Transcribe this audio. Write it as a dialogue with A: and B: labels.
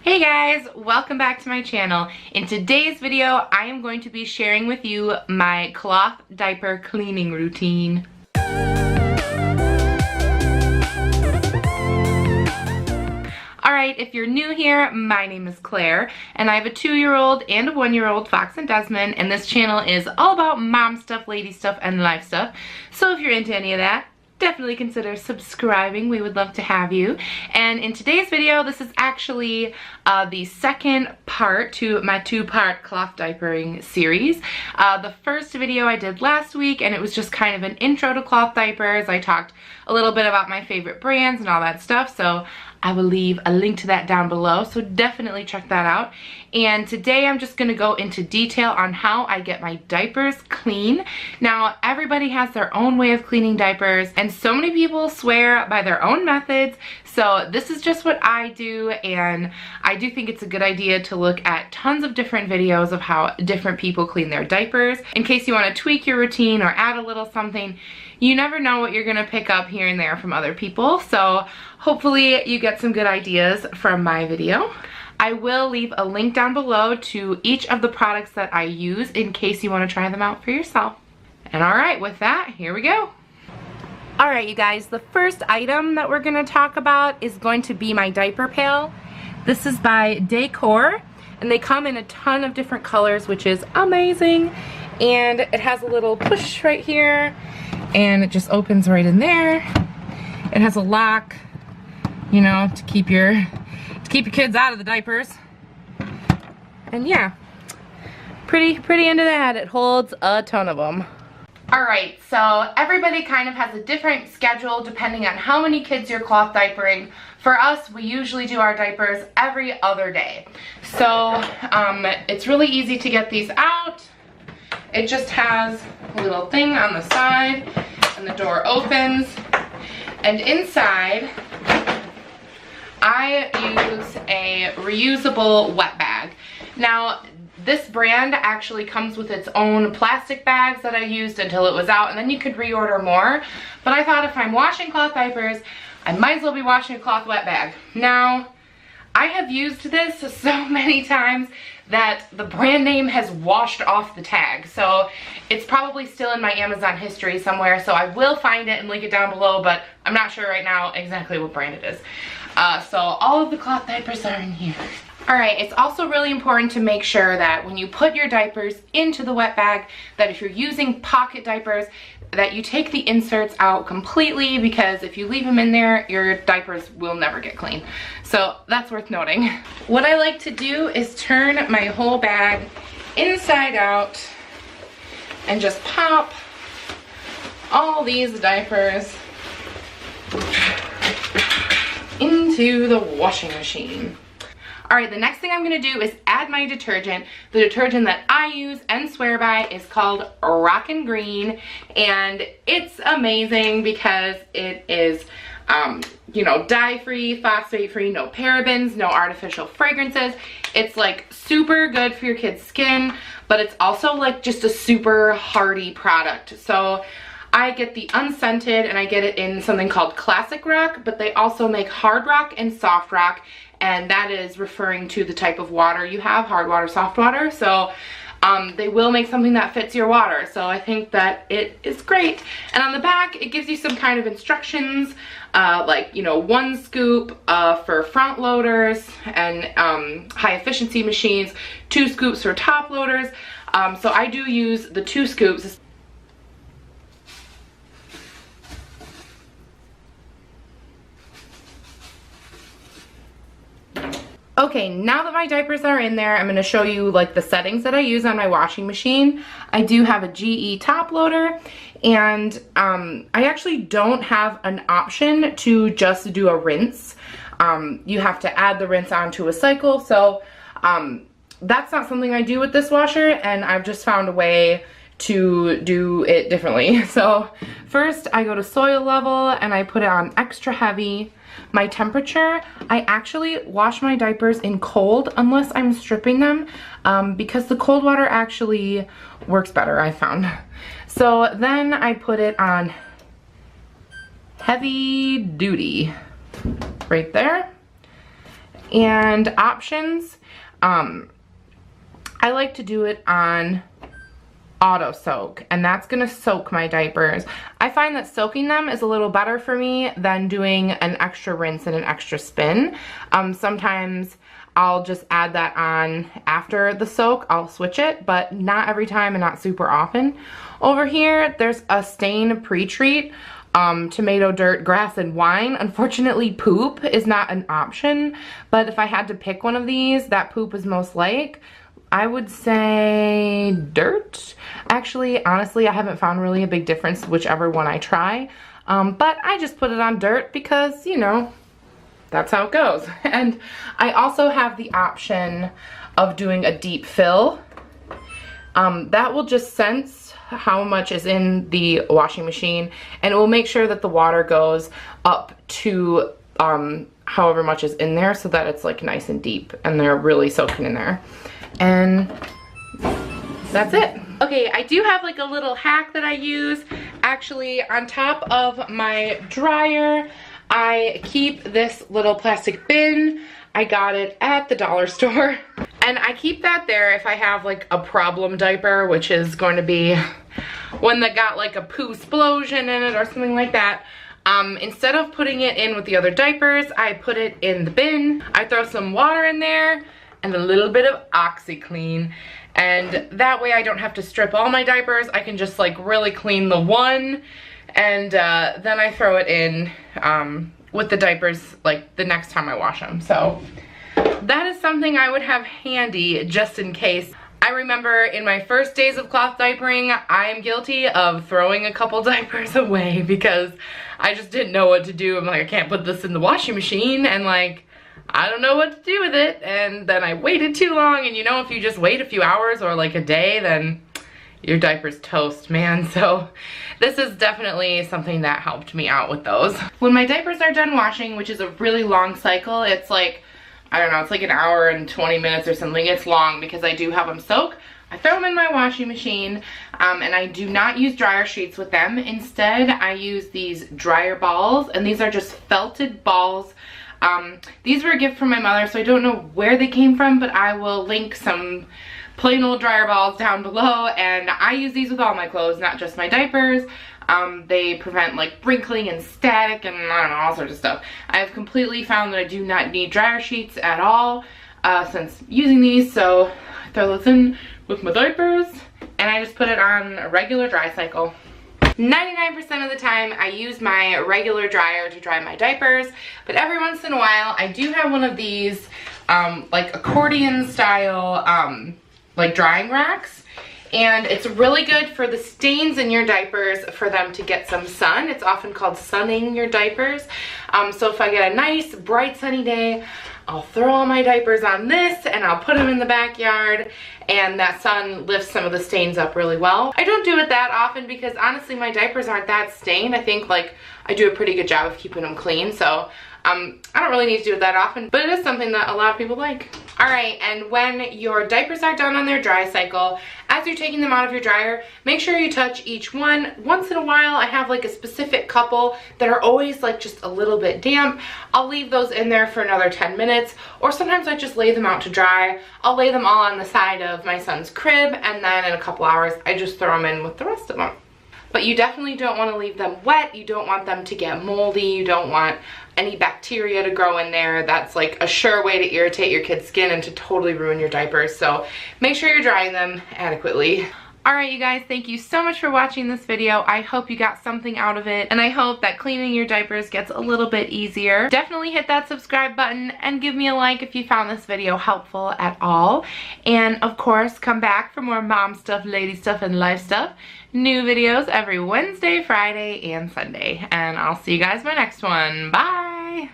A: Hey guys, welcome back to my channel. In today's video, I am going to be sharing with you my cloth diaper cleaning routine. Alright, if you're new here, my name is Claire, and I have a 2-year-old and a 1-year-old, Fox and Desmond, and this channel is all about mom stuff, lady stuff, and life stuff. So if you're into any of that, definitely consider subscribing. We would love to have you. And in today's video, this is actually the second part to my 2-part cloth diapering series. The first video I did last week, and it was just kind of an intro to cloth diapers. I talked a little bit about my favorite brands and all that stuff, so I will leave a link to that down below, so definitely check that out. And today I'm just gonna go into detail on how I get my diapers clean. Now, everybody has their own way of cleaning diapers, and so many people swear by their own methods, so this is just what I do, and I do think it's a good idea to look at tons of different videos of how different people clean their diapers. In case you wanna tweak your routine or add a little something, you never know what you're gonna pick up here and there from other people, so hopefully you get some good ideas from my video. I will leave a link down below to each of the products that I use in case you want to try them out for yourself. And alright, with that, here we go. Alright you guys, the first item that we're going to talk about is going to be my diaper pail. This is by Decor, and they come in a ton of different colors, which is amazing. And it has a little push right here, and it just opens right in there. It has a lock, you know, to keep your kids out of the diapers. And yeah, pretty into that. It holds a ton of them. Alright, so everybody kind of has a different schedule depending on how many kids you're cloth diapering. For us, we usually do our diapers every other day. So it's really easy to get these out. It just has a little thing on the side, and the door opens, and inside I use a reusable wet bag. Now, this brand actually comes with its own plastic bags that I used until it was out, and then you could reorder more. But I thought if I'm washing cloth diapers, I might as well be washing a cloth wet bag. Now, I have used this so many times that the brand name has washed off the tag. So it's probably still in my Amazon history somewhere, so I will find it and link it down below, but I'm not sure right now exactly what brand it is. So all of the cloth diapers are in here. Alright, it's also really important to make sure that when you put your diapers into the wet bag, that if you're using pocket diapers, that you take the inserts out completely, because if you leave them in there, your diapers will never get clean. So that's worth noting. What I like to do is turn my whole bag inside out and just pop all these diapers into the washing machine. Alright, the next thing I'm going to do is add my detergent. The detergent that I use and swear by is called Rockin Green, and it's amazing because it is, you know, dye-free, phosphate-free, no parabens, no artificial fragrances. It's like super good for your kid's skin, but it's also like just a super hardy product. So I get the unscented, and I get it in something called Classic Rock, but they also make Hard Rock and Soft Rock, and that is referring to the type of water you have, hard water, soft water. So they will make something that fits your water, so I think that it is great. And on the back, it gives you some kind of instructions, like, you know, 1 scoop for front loaders and high efficiency machines, 2 scoops for top loaders. So I do use the 2 scoops. Okay, now that my diapers are in there, I'm going to show you like the settings that I use on my washing machine. I do have a GE top loader, and I actually don't have an option to just do a rinse. You have to add the rinse onto a cycle, so that's not something I do with this washer, and I've just found a way to do it differently. So first I go to soil level and I put it on extra heavy. My temperature, I actually wash my diapers in cold unless I'm stripping them, because the cold water actually works better, I found. So then I put it on heavy duty right there. And options, I like to do it on auto soak, and that's gonna soak my diapers. I find that soaking them is a little better for me than doing an extra rinse and an extra spin. Sometimes I'll just add that on after the soak. I'll switch it, but not every time and not super often. Over here, there's a stain pre-treat, tomato, dirt, grass, and wine. Unfortunately, poop is not an option, but if I had to pick one of these that poop is most like, I would say dirt. Actually, honestly, I haven't found really a big difference whichever one I try, but I just put it on dirt because, you know, that's how it goes. And I also have the option of doing a deep fill. That will just sense how much is in the washing machine, and it will make sure that the water goes up to however much is in there, so that it's like nice and deep and they're really soaking in there. And that's it. Okay, I do have like a little hack that I use. Actually, on top of my dryer, I keep this little plastic bin. I got it at the dollar store. And I keep that there if I have like a problem diaper, which is going to be one that got like a poo explosion in it or something like that. Instead of putting it in with the other diapers, I put it in the bin. I throw some water in there and a little bit of OxyClean, and that way I don't have to strip all my diapers. I can just like really clean the one, and then I throw it in with the diapers like the next time I wash them. So that is something I would have handy just in case. I remember in my first days of cloth diapering, I am guilty of throwing a couple diapers away because I just didn't know what to do. I'm like, I can't put this in the washing machine, and like, I don't know what to do with it. And then I waited too long, and you know, if you just wait a few hours or like a day, then your diaper's toast, man. So this is definitely something that helped me out with those. When my diapers are done washing, which is a really long cycle, it's like, I don't know, it's like an hour and 20 minutes or something. It's long because I do have them soak. I throw them in my washing machine, and I do not use dryer sheets with them. Instead, I use these dryer balls, and these are just felted balls. These were a gift from my mother, so I don't know where they came from, but I will link some plain old dryer balls down below, and I use these with all my clothes, not just my diapers. They prevent like wrinkling and static and I don't know, all sorts of stuff. I have completely found that I do not need dryer sheets at all since using these, so I throw those in with my diapers, and I just put it on a regular dry cycle. 99% of the time I use my regular dryer to dry my diapers, but every once in a while I do have one of these like accordion style like drying racks, and it's really good for the stains in your diapers for them to get some sun. It's often called sunning your diapers. So if I get a nice bright sunny day, I'll throw all my diapers on this and I'll put them in the backyard, and that sun lifts some of the stains up really well. I don't do it that often because honestly my diapers aren't that stained. I think like I do a pretty good job of keeping them clean, so I don't really need to do it that often, but it is something that a lot of people like. Alright, and when your diapers are done on their dry cycle, as you're taking them out of your dryer, make sure you touch each one. Once in a while, I have like a specific couple that are always like just a little bit damp. I'll leave those in there for another 10 minutes, or sometimes I just lay them out to dry. I'll lay them all on the side of my son's crib, and then in a couple hours, I just throw them in with the rest of them. But you definitely don't want to leave them wet. You don't want them to get moldy. You don't want any bacteria to grow in there. That's like a sure way to irritate your kid's skin and to totally ruin your diapers. So make sure you're drying them adequately. Alright you guys, thank you so much for watching this video. I hope you got something out of it, and I hope that cleaning your diapers gets a little bit easier. Definitely hit that subscribe button and give me a like if you found this video helpful at all. And of course, come back for more mom stuff, lady stuff, and life stuff. New videos every Wednesday, Friday, and Sunday. And I'll see you guys in my next one. Bye!